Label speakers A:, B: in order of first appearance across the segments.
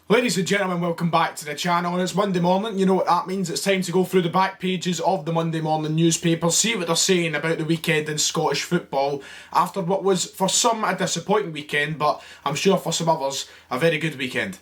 A: Ladies and gentlemen, welcome back to the channel, and it's Monday morning. You know what that means. It's time to go through the back pages of the Monday morning newspapers, see what they're saying about the weekend in Scottish football after what was for some a disappointing weekend, but I'm sure for some others a very good weekend.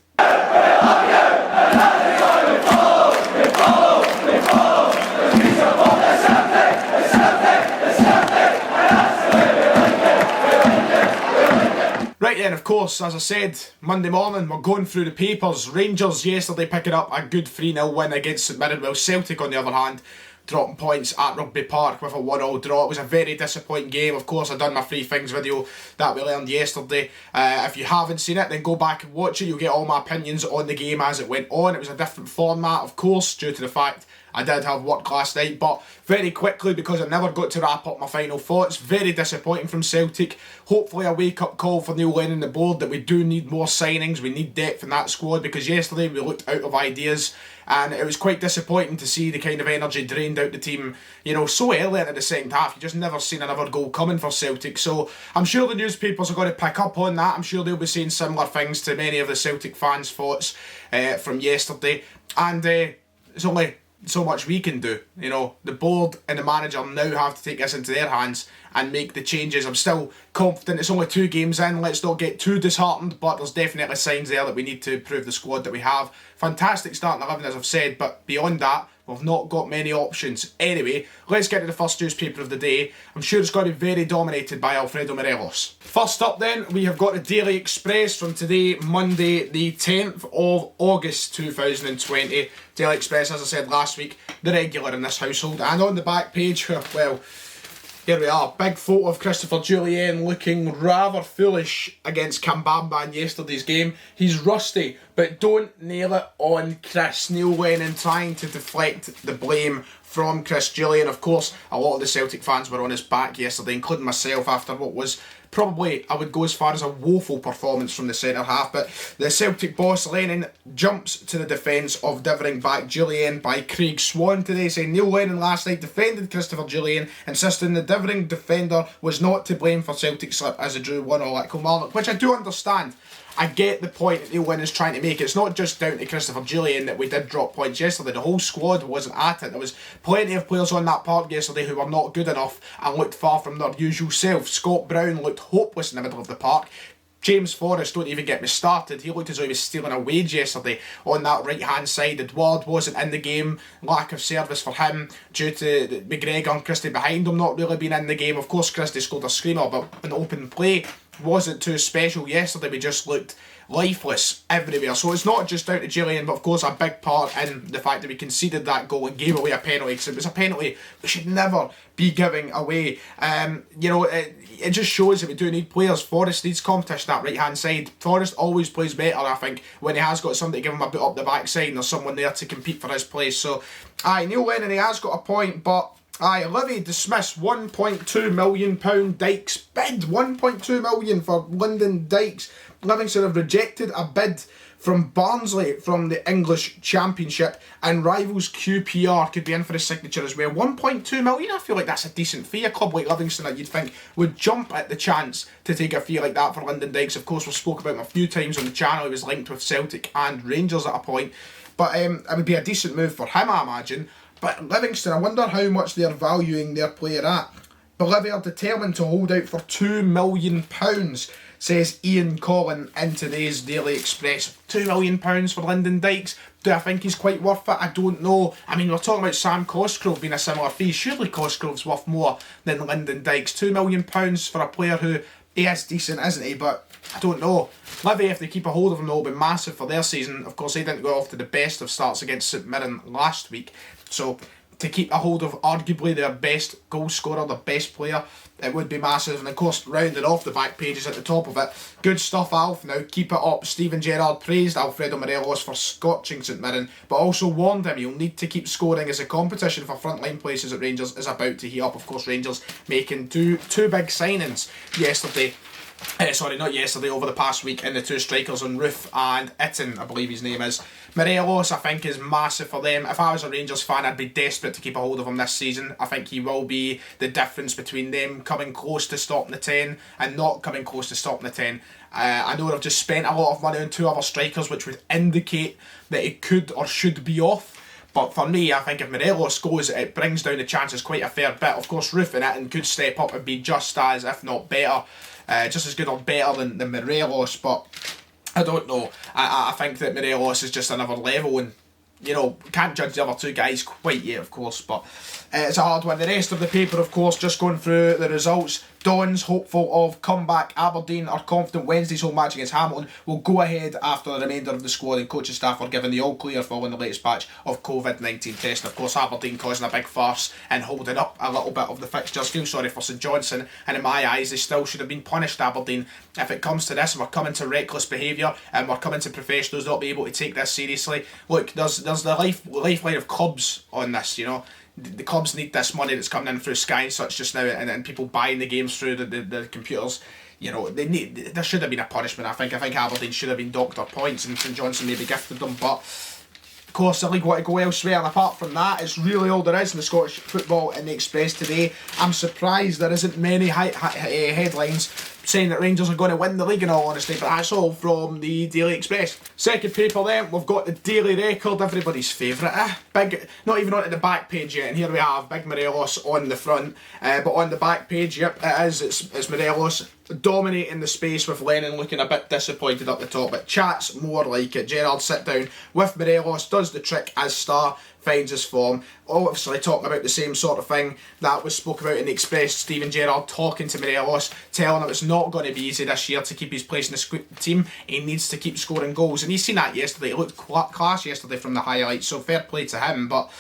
A: Right then, of course, as I said, Monday morning we're going through the papers. Rangers yesterday picking up a good 3-0 win against St Mirren, while Celtic on the other hand dropping points at Rugby Park with a 1-1 draw. It was a very disappointing game. Of course, I done my Three Things video that we learned yesterday. If you haven't seen it, then go back and watch it. You'll get all my opinions on the game as it went on. It was a different format, of course, due to the fact I did have work last night, but very quickly, because I never got to wrap up my final thoughts, very disappointing from Celtic. Hopefully a wake-up call for Neil Lennon and the board that we do need more signings, we need depth in that squad, because yesterday we looked out of ideas and it was quite disappointing to see the kind of energy drained out the team, you know, so early into the second half. You just never seen another goal coming for Celtic, so I'm sure the newspapers are going to pick up on that. I'm sure they'll be saying similar things to many of the Celtic fans' thoughts from yesterday, and it's only so much we can do. You know, the board and the manager now have to take this into their hands and make the changes. I'm still confident. It's only 2 games in. Let's not get too disheartened, but there's definitely signs there that we need to improve the squad that we have. Fantastic starting 11, as I've said, but beyond that, we've not got many options. Anyway, let's get to the first newspaper of the day. I'm sure it's going to be very dominated by Alfredo Morelos. First up then, we have got the Daily Express from today, Monday the 10th of August 2020. Daily Express, as I said last week, the regular in this household. And on the back page, well, here we are. Big photo of Christopher Jullien looking rather foolish against Kambamba in yesterday's game. He's rusty, but don't nail it on Chris. Neil Lennon trying to deflect the blame from Chris Jullien. Of course, a lot of the Celtic fans were on his back yesterday, including myself, after what was probably, I would go as far as a woeful performance from the centre half. But the Celtic boss, Lennon, jumps to the defence of divering back Jullien by Craig Swan today, saying Neil Lennon last night defended Christopher Jullien, insisting the divering defender was not to blame for Celtic's slip as they drew 1-1 at Kilmarnock, which I do understand. I get the point that Neil Lennon is trying to make. It's not just down to Christopher Jullien that we did drop points yesterday. The whole squad wasn't at it. There was plenty of players on that park yesterday who were not good enough and looked far from their usual self. Scott Brown looked hopeless in the middle of the park. James Forrest, don't even get me started. He looked as though he was stealing a wage yesterday on that right-hand side. Edward wasn't in the game. Lack of service for him due to McGregor and Christie behind him not really being in the game. Of course, Christie scored a screamer, but an open play wasn't too special yesterday. We just looked lifeless everywhere. So it's not just down to Jullien, but of course a big part in the fact that we conceded that goal and gave away a penalty, because it was a penalty we should never be giving away. You know, it just shows that we do need players. Forrest needs competition at right hand side. Forrest always plays better, I think, when he has got somebody to give him a bit up the backside and there's someone there to compete for his place. So Neil Lennon, he has got a point, but Livy dismissed £1.2 million Dykes bid. £1.2 million for Lyndon Dykes. Livingston have rejected a bid from Barnsley from the English Championship, and rivals QPR could be in for his signature as well. £1.2 million, I feel like that's a decent fee. A club like Livingston that you'd think would jump at the chance to take a fee like that for Lyndon Dykes. Of course, we've spoke about him a few times on the channel. He was linked with Celtic and Rangers at a point, but it would be a decent move for him, I imagine. But Livingston, I wonder how much they're valuing their player at. But Livy are determined to hold out for £2 million, says Ian Collin in today's Daily Express. £2 million for Lyndon Dykes. Do I think he's quite worth it? I don't know. I mean, we're talking about Sam Cosgrove being a similar fee. Surely Cosgrove's worth more than Lyndon Dykes. £2 million for a player who, he is decent, isn't he? But I don't know. Livy, if they keep a hold of him, will be massive for their season. Of course, they didn't go off to the best of starts against St Mirren last week. So to keep a hold of arguably their best goal scorer, their best player, it would be massive. And of course, rounding off the back pages at the top of it, good stuff, Alf. Now keep it up. Stephen Gerrard praised Alfredo Morelos for scorching St Mirren, but also warned him he'll need to keep scoring as the competition for frontline places at Rangers is about to heat up. Of course, Rangers making two big signings yesterday. Not yesterday, over the past week, in the 2 strikers on Roof and Itten, I believe his name is. Morelos, I think, is massive for them. If I was a Rangers fan, I'd be desperate to keep a hold of him this season. I think he will be the difference between them coming close to stopping the 10 and not coming close to stopping the 10. I know they've just spent a lot of money on 2 other strikers, which would indicate that he could or should be off. But for me, I think if Morelos goes, it brings down the chances quite a fair bit. Of course, Roof and Itten could step up and be just as, if not better, just as good or better than Morelos. But I don't know. I think that Morelos is just another level, and you know, can't judge the other 2 guys quite yet, of course, but it's a hard one. The rest of the paper, of course, just going through the results. Dons, hopeful of comeback. Aberdeen are confident Wednesday's home match against Hamilton will go ahead after the remainder of the squad and coaching staff are given the all clear following the latest batch of COVID-19 testing. Of course, Aberdeen causing a big farce and holding up a little bit of the fixtures. Feel sorry for St Johnstone, and in my eyes, they still should have been punished, Aberdeen. If it comes to this, and we're coming to reckless behaviour, and we're coming to professionals not be able to take this seriously, look, there's the lifeline of clubs on this, you know. The clubs need this money that's coming in through Sky and such just now, and people buying the games through the computers. You know, there should have been a punishment. I think Aberdeen should have been docked their points, and St Johnstone maybe gifted them, but of course the league want to go elsewhere, and apart from that, it's really all there is in the Scottish football in the Express today. I'm surprised there isn't many headlines saying that Rangers are going to win the league, in all honesty, but that's all from the Daily Express. Second paper then, we've got the Daily Record, everybody's favourite. Big, not even onto the back page yet, and here we have Big Morelos on the front, but on the back page, yep, it's Morelos dominating the space with Lennon looking a bit disappointed up the top, but chat's more like it. Gerrard sit down with Morelos, does the trick as star, finds his form. Obviously talking about the same sort of thing that was spoke about in the Express. Steven Gerrard talking to Morelos, telling him it's not going to be easy this year to keep his place in the team. He needs to keep scoring goals, and he's seen that yesterday. It looked class yesterday from the highlights, so fair play to him. But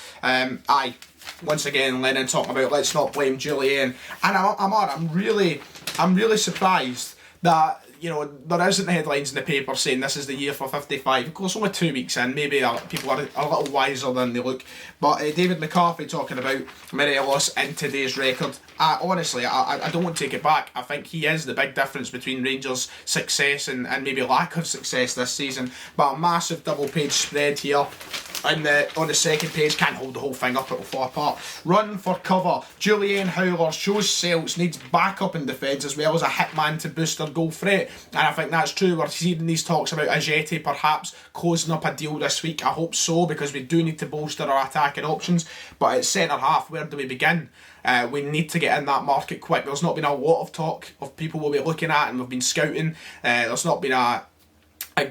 A: once again, Lennon talking about let's not blame JULLIEN, and I'm really surprised that, you know, there isn't headlines in the paper saying this is the year for 55. Of course, only 2 weeks in, maybe people are a little wiser than they look. But David McCarthy talking about Morelos in today's record. Honestly, I don't want to take it back. I think he is the big difference between Rangers' success and maybe lack of success this season. But a massive double-page spread here. On the second page, can't hold the whole thing up, it'll fall apart. Run for cover. JULLIEN Howler shows Celts needs backup in defence as well as a hitman to boost their goal threat. And I think that's true. We're seeing these talks about Ajeti perhaps closing up a deal this week. I hope so, because we do need to bolster our attacking options. But at centre half, where do we begin? We need to get in that market quick. There's not been a lot of talk of people we'll be looking at, and we've been scouting. There's not been a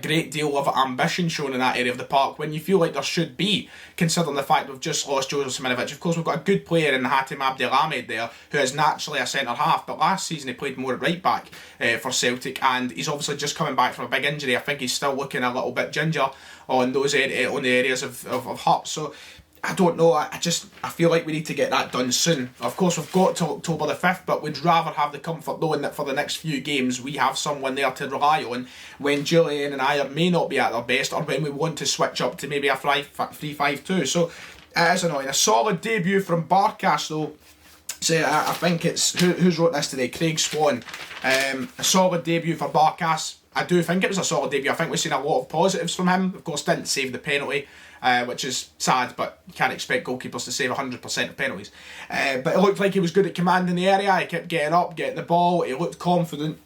A: great deal of ambition shown in that area of the park when you feel like there should be, considering the fact we've just lost Joseph Simirovic. Of course, we've got a good player in Hatem Abdelhamid there, who is naturally a centre half, but last season he played more at right back for Celtic, and he's obviously just coming back from a big injury. I think he's still looking a little bit ginger on those on the areas of hurt. So I don't know, I feel like we need to get that done soon. Of course, we've got to October the 5th, but we'd rather have the comfort knowing that for the next few games we have someone there to rely on when JULLIEN and Ajer may not be at their best, or when we want to switch up to maybe a 3-5-2. So it is annoying. A solid debut from Barkas though. So I think it's, who's wrote this today? Craig Swan. A solid debut for Barkas. I do think it was a solid debut. I think we've seen a lot of positives from him. Of course, didn't save the penalty, which is sad, but you can't expect goalkeepers to save 100% of penalties. But it looked like he was good at commanding the area. He kept getting up, getting the ball. He looked confident.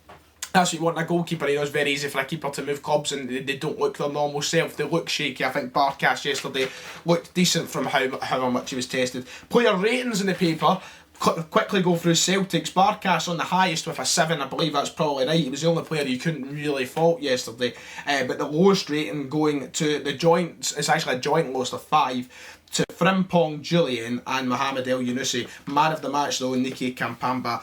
A: That's what you want in a goalkeeper. You know, it's very easy for a keeper to move clubs and they don't look their normal self. They look shaky. I think Barkas yesterday looked decent from how much he was tested. Player ratings in the paper. Quickly go through Celtics. Barkas on the highest with a 7, I believe that's probably right. He was the only player you couldn't really fault yesterday. But the lowest rating going to the joints, it's actually a joint lowest of 5, to Frimpong, JULLIEN and Mohamed El Yunusi. Man of the match though, Niki Kambamba,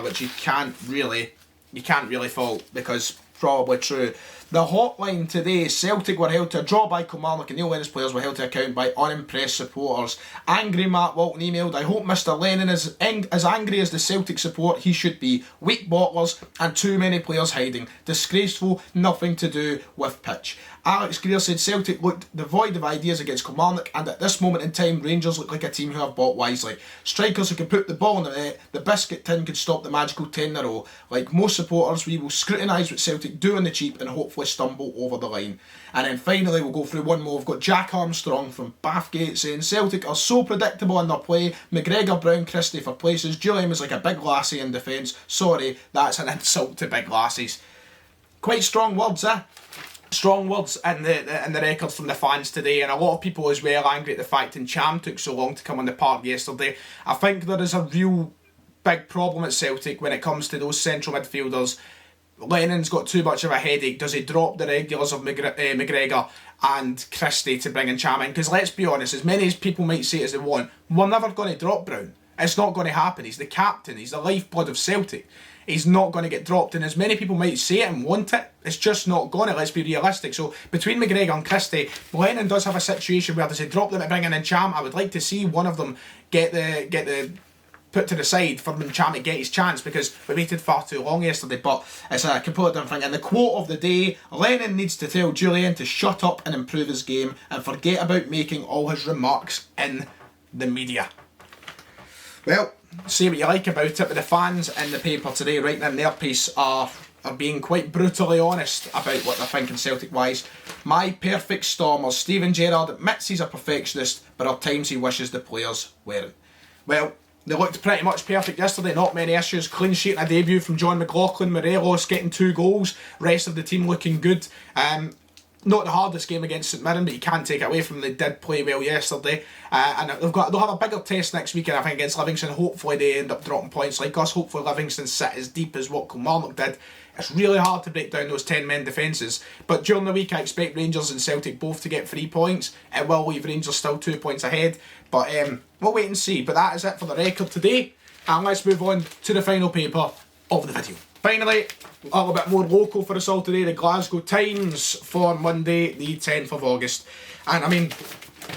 A: which you can't really fault, because probably true. The hotline today, Celtic were held to a draw by Kilmarnock and Neil Lennon's players were held to account by unimpressed supporters. Angry Matt Walton emailed, I hope Mr Lennon is as angry as the Celtic support he should be. Weak bottlers and too many players hiding. Disgraceful, nothing to do with pitch. Alex Greer said Celtic looked devoid of ideas against Kilmarnock, and at this moment in time Rangers look like a team who have bought wisely. Strikers who can put the ball in the net, the biscuit tin could stop the magical 10 in a row. Like most supporters, we will scrutinise what Celtic do on the cheap and hopefully stumble over the line. And then finally we'll go through one more. We've got Jack Armstrong from Bathgate saying Celtic are so predictable in their play. McGregor, Brown, Christie for places. JULLIEN was like a big lassie in defence. Sorry, that's an insult to big lassies. quite strong words, strong words in the record from the fans today, and a lot of people as well angry at the fact Cham took so long to come on the park yesterday. I think there is a real big problem at Celtic when it comes to those central midfielders. Lennon's got too much of a headache. Does he drop the regulars of McGregor and Christie to bring in Cham in? Because let's be honest, as many as people might say it as they want, we're never going to drop Brown. It's not going to happen. He's the captain. He's the lifeblood of Celtic. He's not going to get dropped, and as many people might say it and want it, it's just not going to. Let's be realistic. So between McGregor and Christie, Lennon does have a situation where does he drop them to bring in Cham? I would like to see one of them get the put to the side for Cham to get his chance, because we waited far too long yesterday. But it's a completely different thing. And the quote of the day: Lennon needs to tell Jullien to shut up and improve his game and forget about making all his remarks in the media. Well, say what you like about it, but the fans in the paper today, writing in their piece, are being quite brutally honest about what they're thinking Celtic-wise. My perfect storm, as Steven Gerrard admits he's a perfectionist, but at times he wishes the players weren't. Well, they looked pretty much perfect yesterday, not many issues. Clean sheet and a debut from John McLaughlin. Morelos getting 2 goals, rest of the team looking good. Not the hardest game against St Mirren, but you can't take it away from them. They did play well yesterday. And they'll have a bigger test next weekend, I think, against Livingston. Hopefully they end up dropping points like us. Hopefully Livingston sit as deep as what Kilmarnock did. It's really hard to break down those 10-men defences. But during the week, I expect Rangers and Celtic both to get 3 points. It will leave Rangers still 2 points ahead. But we'll wait and see. But that is it for the record today. And let's move on to the final paper of the video. Finally, a little bit more local for us all today, the Glasgow Times for Monday the 10th of August. And I mean,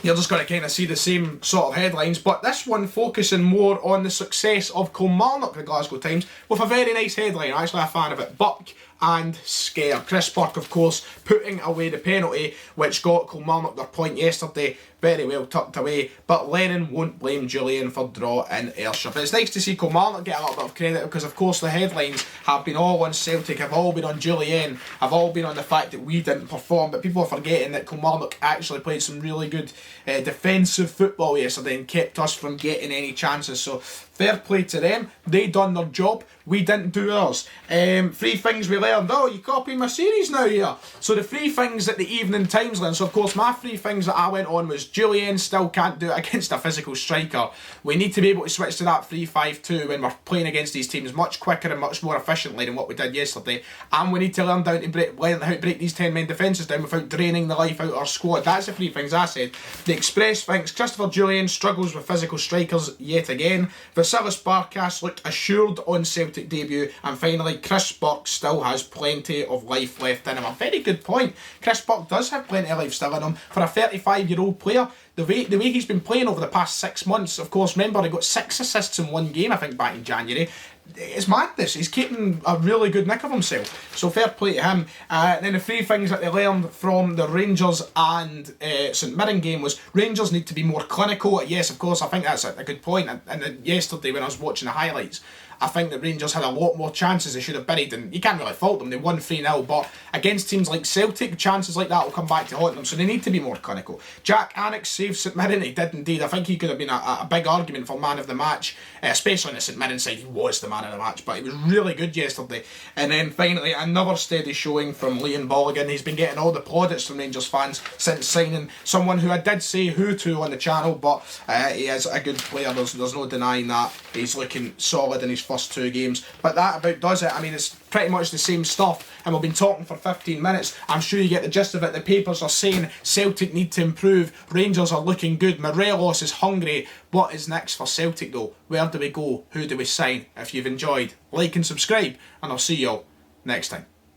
A: you're just going to kind of see the same sort of headlines, but this one focusing more on the success of Kilmarnock, the Glasgow Times, with a very nice headline. I'm actually a fan of it. Buck and scare. Chris Burke, of course, putting away the penalty, which got Kilmarnock their point yesterday. Very well tucked away, but Lennon won't blame Jullien for draw in Ayrshire. But it's nice to see Kilmarnock get a little bit of credit, because of course the headlines have been all on Celtic, have all been on Jullien, have all been on the fact that we didn't perform, but people are forgetting that Kilmarnock actually played some really good defensive football yesterday and kept us from getting any chances. So fair play to them. They done their job. We didn't do ours. 3 things we learned. Oh, you're copying my series now here. So the 3 things that the Evening Times learned. So of course my 3 things that I went on was Jullien still can't do it against a physical striker. We need to be able to switch to that 3-5-2 when we're playing against these teams much quicker and much more efficiently than what we did yesterday. And we need to learn how to break these 10-men defences down without draining the life out of our squad. That's the 3 things I said. The Express thinks Christopher Jullien struggles with physical strikers yet again. Vasilis Barkas looked assured on Celtic debut. And finally, Chris Burke still has plenty of life left in him. A very good point. Chris Burke does have plenty of life still in him. For a 35-year-old player, the way he's been playing over the past 6 months, of course, remember he got 6 assists in 1 game, I think, back in January. It's madness. He's keeping a really good nick of himself. So fair play to him. Then the 3 things that they learned from the Rangers and St Mirren game was Rangers need to be more clinical. Yes, of course, I think that's a good point. And yesterday when I was watching the highlights, I think that Rangers had a lot more chances they should have buried, and you can't really fault them. They won 3-0, but against teams like Celtic, chances like that will come back to haunt them, so they need to be more clinical. Jack Annex saved St Mirren. He did indeed. I think he could have been a big argument for man of the match, especially on the St Mirren side. He was the man of the match, but he was really good yesterday. And then finally, another steady showing from Liam Bolligan. He's been getting all the plaudits from Rangers fans since signing someone who I did say who to on the channel, but he is a good player. There's no denying that. He's looking solid in his first 2 games. But that about does it. I mean, it's pretty much the same stuff, and we've been talking for 15 minutes. I'm sure you get the gist of it. The papers are saying Celtic need to improve. Rangers are looking good. Morelos is hungry. What is next for Celtic though? Where do we go? Who do we sign? If you've enjoyed, like and subscribe, and I'll see you all next time.